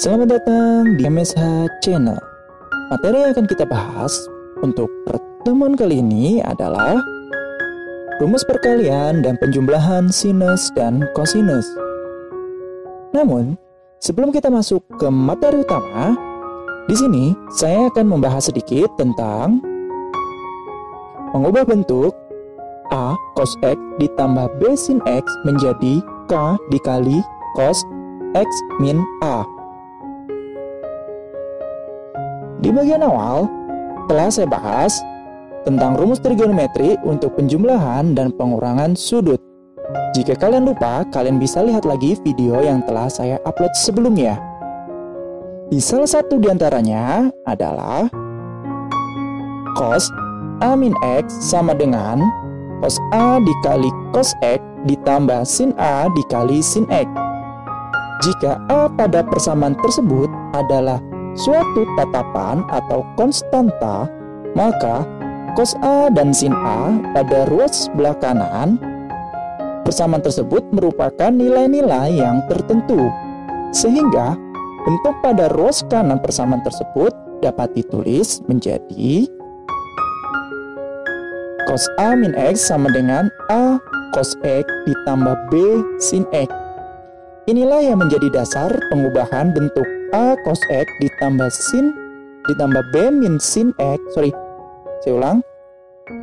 Selamat datang di MSH Channel. Materi yang akan kita bahas untuk pertemuan kali ini adalah rumus perkalian dan penjumlahan sinus dan kosinus. Namun, sebelum kita masuk ke materi utama, di sini saya akan membahas sedikit tentang mengubah bentuk A cos X ditambah B sin X menjadi K dikali cos X min A. Di bagian awal, telah saya bahas tentang rumus trigonometri untuk penjumlahan dan pengurangan sudut. Jika kalian lupa, kalian bisa lihat lagi video yang telah saya upload sebelumnya. Di salah satu diantaranya adalah cos A min X sama dengan cos A dikali cos X ditambah sin A dikali sin X. Jika A pada persamaan tersebut adalah suatu tatapan atau konstanta, maka cos A dan sin A pada ruas sebelah kanan persamaan tersebut merupakan nilai-nilai yang tertentu, sehingga bentuk pada ruas kanan persamaan tersebut dapat ditulis menjadi cos A min X sama dengan A cos X ditambah B sin X. Inilah yang menjadi dasar pengubahan bentuk A cos X ditambah B min sin X.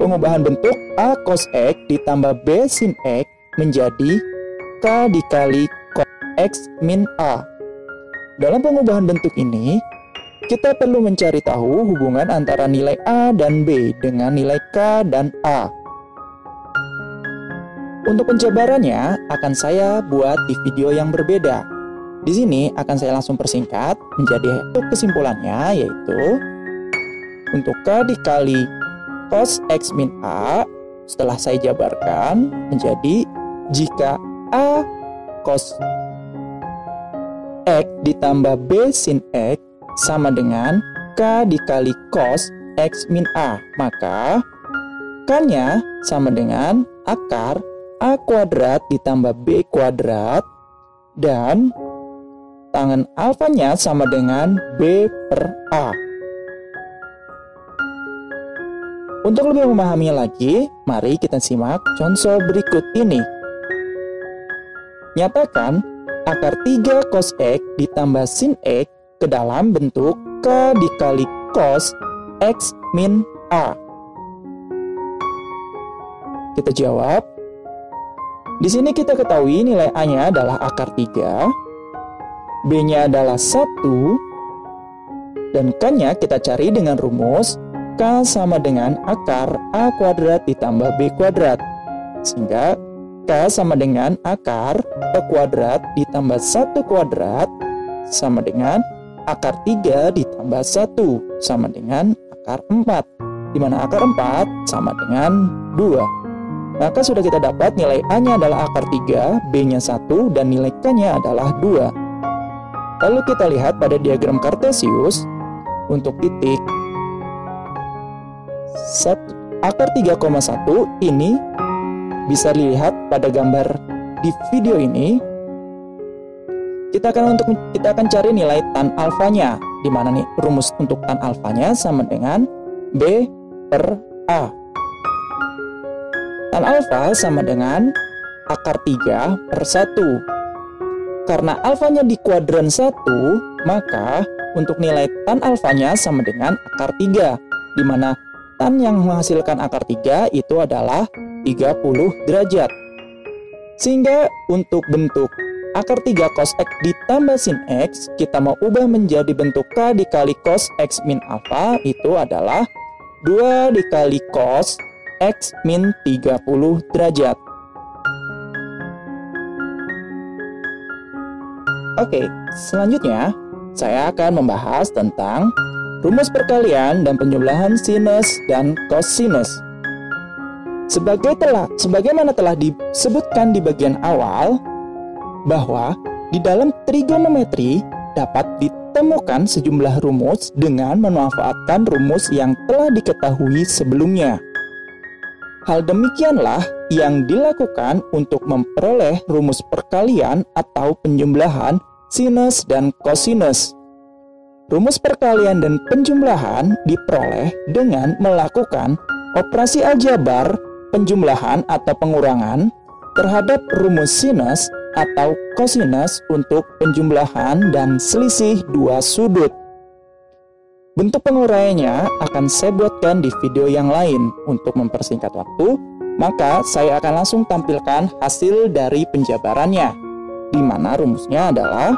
Pengubahan bentuk A cos X ditambah B sin X menjadi K dikali cos X min A. Dalam pengubahan bentuk ini, kita perlu mencari tahu hubungan antara nilai A dan B dengan nilai K dan A. Untuk penjabarannya akan saya buat di video yang berbeda. Di sini akan saya langsung persingkat menjadi kesimpulannya, yaitu untuk K dikali cos X min A setelah saya jabarkan menjadi jika A cos X ditambah B sin X sama dengan K dikali cos X min A, maka K-nya sama dengan akar A kuadrat ditambah B kuadrat dan tangen alfanya sama dengan B per A. Untuk lebih memahaminya lagi, mari kita simak contoh berikut ini. Nyatakan akar 3 cos X ditambah sin X ke dalam bentuk K dikali cos X min A. Kita jawab. Di sini kita ketahui nilai A-nya adalah akar 3, B-nya adalah 1, dan K-nya kita cari dengan rumus K sama dengan akar A kuadrat ditambah B kuadrat. Sehingga K sama dengan akar A kuadrat ditambah 1 kuadrat sama dengan akar 3 ditambah 1 sama dengan akar 4. Di mana akar 4 sama dengan 2. Maka sudah kita dapat nilai A-nya adalah akar 3, B-nya 1, dan nilai K-nya adalah 2. Lalu kita lihat pada diagram Kartesius untuk titik akar 3,1 ini bisa dilihat pada gambar di video ini. Kita akan cari nilai tan alfanya, di mana nih rumus untuk tan alfanya sama dengan B per A. Tan alfa sama dengan akar 3 per 1. Karena alfanya di kuadran 1, maka untuk nilai tan alfanya sama dengan akar 3, di mana tan yang menghasilkan akar 3 itu adalah 30 derajat. Sehingga untuk bentuk akar 3 cos X ditambah sin X, kita mau ubah menjadi bentuk K dikali cos X min alpha, itu adalah 2 dikali cos X min 30 derajat. Oke, selanjutnya saya akan membahas tentang rumus perkalian dan penjumlahan sinus dan kosinus. Sebagaimana telah disebutkan di bagian awal, bahwa di dalam trigonometri dapat ditemukan sejumlah rumus dengan memanfaatkan rumus yang telah diketahui sebelumnya. Hal demikianlah yang dilakukan untuk memperoleh rumus perkalian atau penjumlahan sinus, dan kosinus. Rumus perkalian dan penjumlahan diperoleh dengan melakukan operasi aljabar penjumlahan atau pengurangan terhadap rumus sinus atau kosinus untuk penjumlahan dan selisih dua sudut. Bentuk penguraiannya akan saya buatkan di video yang lain. Untuk mempersingkat waktu, maka saya akan langsung tampilkan hasil dari penjabarannya, di mana rumusnya adalah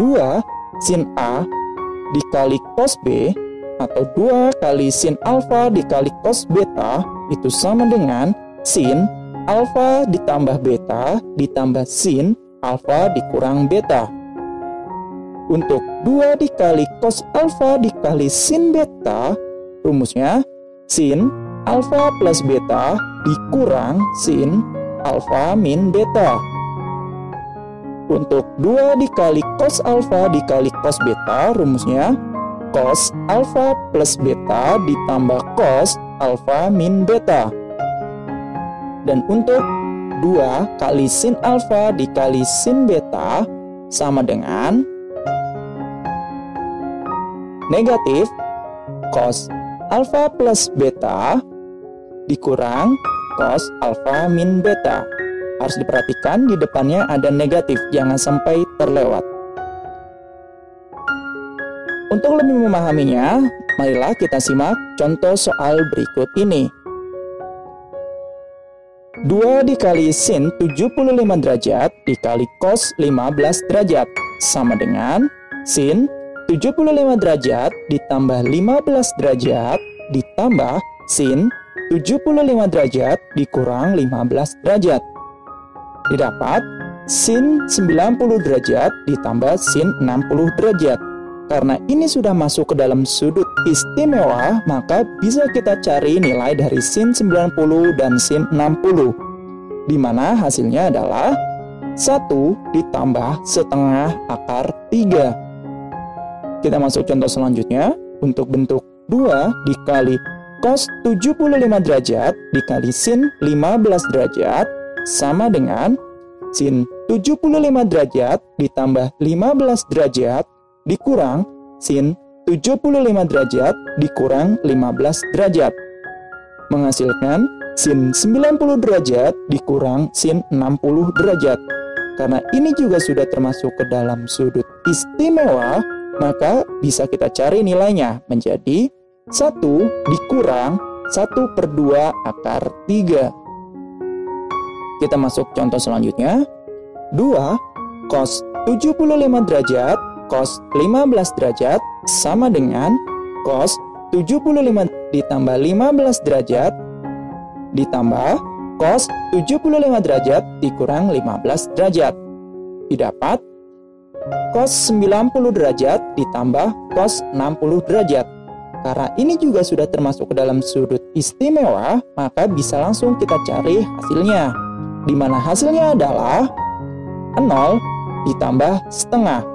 2 sin A dikali cos B atau 2 kali sin alfa dikali cos beta itu sama dengan sin alfa ditambah beta ditambah sin alfa dikurang beta. Untuk 2 dikali cos alfa dikali sin beta, rumusnya sin alfa plus beta dikurang sin alfa min beta. Untuk 2 dikali cos alfa dikali cos beta, rumusnya cos alfa plus beta ditambah cos alfa min beta. Dan untuk 2 kali sin alfa dikali sin beta sama dengan negatif cos alfa plus beta dikurang cos alfa min beta. Harus diperhatikan di depannya ada negatif, jangan sampai terlewat. Untuk lebih memahaminya, marilah kita simak contoh soal berikut ini. 2 dikali sin 75 derajat dikali cos 15 derajat sama dengan sin 75 derajat ditambah 15 derajat ditambah sin 75 derajat dikurang 15 derajat. Didapat sin 90 derajat ditambah sin 60 derajat. Karena ini sudah masuk ke dalam sudut istimewa, maka bisa kita cari nilai dari sin 90 dan sin 60, di mana hasilnya adalah 1 ditambah setengah akar 3. Kita masuk contoh selanjutnya. Untuk bentuk 2 dikali cos 75 derajat dikali sin 15 derajat sama dengan sin 75 derajat ditambah 15 derajat dikurang sin 75 derajat dikurang 15 derajat, menghasilkan sin 90 derajat dikurang sin 60 derajat. Karena ini juga sudah termasuk ke dalam sudut istimewa, maka bisa kita cari nilainya menjadi 1 dikurang 1/2 akar 3. Kita masuk contoh selanjutnya. 2 cos 75 derajat cos 15 derajat sama dengan cos 75 ditambah 15 derajat ditambah cos 75 derajat dikurang 15 derajat. Didapat cos 90 derajat ditambah cos 60 derajat. Karena ini juga sudah termasuk ke dalam sudut istimewa, maka bisa langsung kita cari hasilnya, di mana hasilnya adalah 0 ditambah setengah,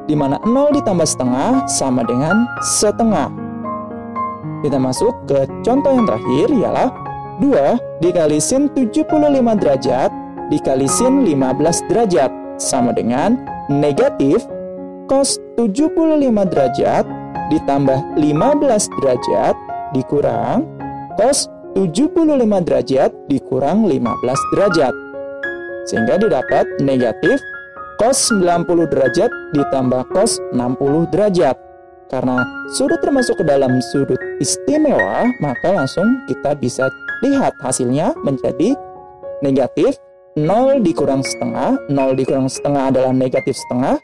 di mana 0 ditambah setengah sama dengan setengah. Kita masuk ke contoh yang terakhir, ialah 2 dikali sin 75 derajat dikali sin 15 derajat sama dengan negatif cos 75 derajat ditambah 15 derajat dikurang cos 75 derajat dikurang 15 derajat. Sehingga didapat negatif cos 90 derajat ditambah cos 60 derajat. Karena sudah termasuk ke dalam sudut istimewa, maka langsung kita bisa lihat hasilnya menjadi negatif 0 dikurang setengah. 0 dikurang setengah adalah negatif setengah.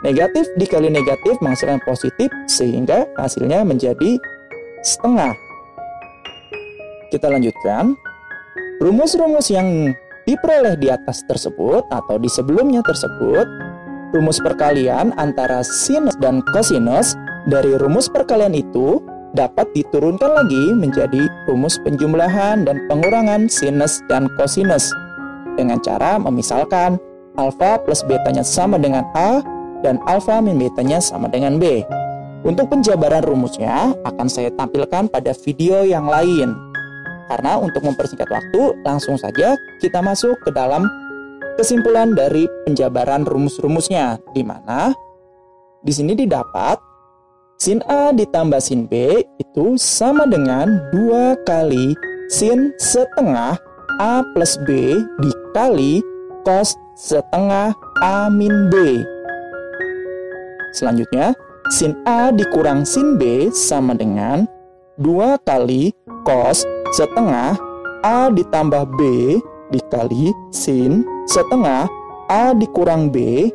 Negatif dikali negatif menghasilkan positif, sehingga hasilnya menjadi setengah. Kita lanjutkan. Rumus-rumus yang diperoleh di atas tersebut atau di sebelumnya tersebut, rumus perkalian antara sinus dan kosinus dari rumus perkalian itu dapat diturunkan lagi menjadi rumus penjumlahan dan pengurangan sinus dan kosinus dengan cara memisalkan alfa plus betanya sama dengan A dan alfa min betanya sama dengan B. Untuk penjabaran rumusnya akan saya tampilkan pada video yang lain. Karena untuk mempersingkat waktu, langsung saja kita masuk ke dalam kesimpulan dari penjabaran rumus-rumusnya, di mana di sini didapat sin A ditambah sin B itu sama dengan 2 kali sin setengah A plus B dikali cos setengah A min B. Selanjutnya, sin A dikurang sin B sama dengan 2 kali cos setengah A ditambah B dikali sin setengah A dikurang B.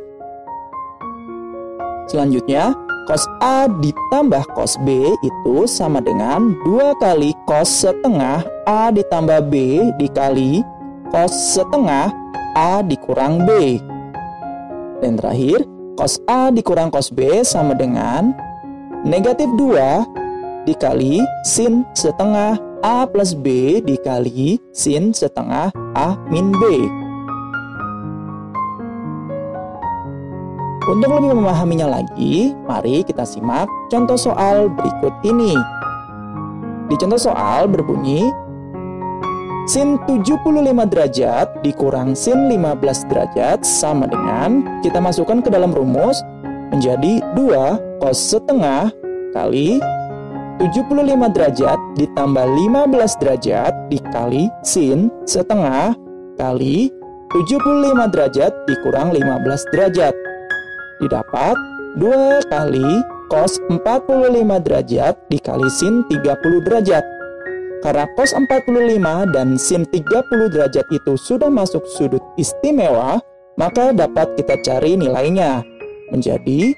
Selanjutnya, cos A ditambah cos B itu sama dengan 2 kali cos setengah A ditambah B dikali cos setengah A dikurang B. Dan terakhir, cos A dikurang cos B sama dengan negatif 2 dikali sin setengah A plus B dikali sin setengah A min B. Untuk lebih memahaminya lagi, mari kita simak contoh soal berikut ini. Di contoh soal berbunyi, sin 75 derajat dikurang sin 15 derajat sama dengan, kita masukkan ke dalam rumus, menjadi 2 cos setengah kali 75 derajat ditambah 15 derajat dikali sin setengah kali 75 derajat dikurang 15 derajat. Didapat 2 kali cos 45 derajat dikali sin 30 derajat. Karena cos 45 dan sin 30 derajat itu sudah masuk sudut istimewa, maka dapat kita cari nilainya. Menjadi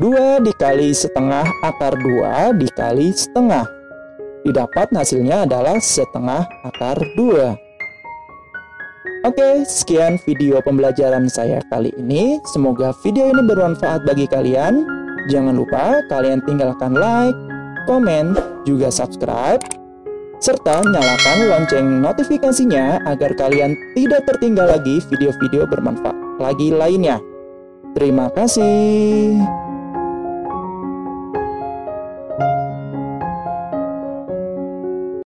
2 dikali setengah akar 2 dikali setengah. Didapat hasilnya adalah setengah akar 2. Oke, sekian video pembelajaran saya kali ini. Semoga video ini bermanfaat bagi kalian. Jangan lupa kalian tinggalkan like, komen, juga subscribe, serta nyalakan lonceng notifikasinya agar kalian tidak tertinggal lagi video-video bermanfaat lagi lainnya. Terima kasih.